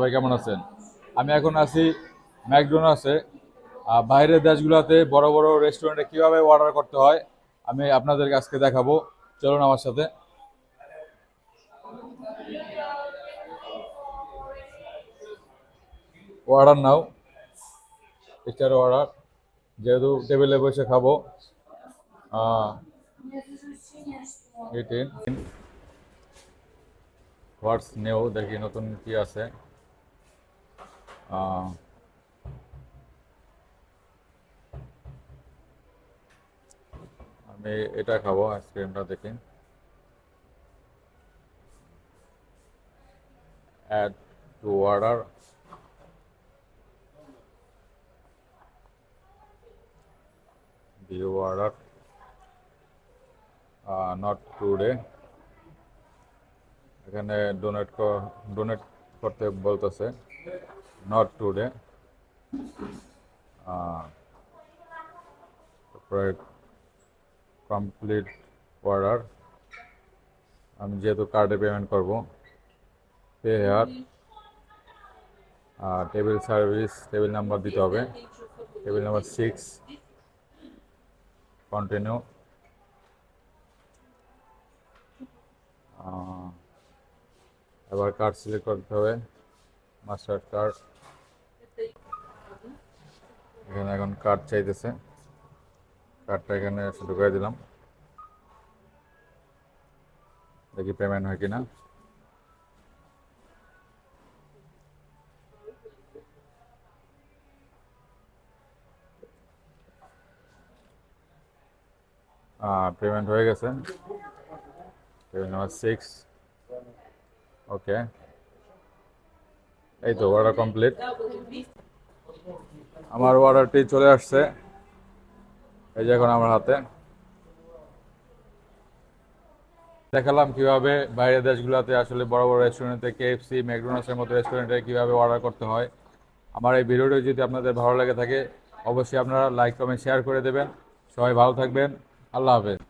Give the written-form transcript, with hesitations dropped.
সবাই কেমন আছেন? আমি এখন আছি ম্যাকডোনাল্ডসে। বাইরের দেশগুলোতে বড় বড় রেস্টুরেন্টে কিভাবে অর্ডার করতে হয় আমি আপনাদেরকে আজকে দেখাবো। চলুন আমার সাথে। অর্ডার নাও, স্টার অর্ডার। যেহেতু টেবিলে বসে খাবো, হোয়াটস নিউ দেখি নতুন কি আছে। আহ, আমি এটা খাবো, আইসক্রিমটা দেখি। Add to order, view order, not today. এখানে ডোনেট করতে বলতেছে, নট টুডে। তারপরে কমপ্লিট অর্ডার। আমি যেহেতু কার্ডে পেমেন্ট করব, pay here. Table service, table number দিতে হবে, টেবিল নাম্বার 6। কন্টিনিউ। এবার কার্ড সিলেক্ট করতে হবে, মাস্টার কার্ড। এখানে এখন কার্ড চাইতেছে, কার্ডটা এখানে ঢুকাই দিলাম, দেখি পেমেন্ট হয় কিনা। পেমেন্ট হয়ে গেছে, টেবিল নাম্বার 6। ওকে, এই তো অর্ডার কমপ্লিট। আমার অর্ডারটি চলে আসছে, এই যে এখন আমার হাতে। দেখালাম কিভাবে বাইরের দেশগুলোতে আসলে বড় বড় রেস্টুরেন্টে, কেএফসি, ম্যাকডোনাল্ডসের মতো রেস্টুরেন্টে কিভাবে অর্ডার করতে হয়। আমার এই ভিডিওটি যদি আপনাদের ভালো লেগে থাকে, অবশ্যই আপনারা লাইক কমেন্ট শেয়ার করে দেবেন। সবাই ভালো থাকবেন। আল্লাহ হাফেজ।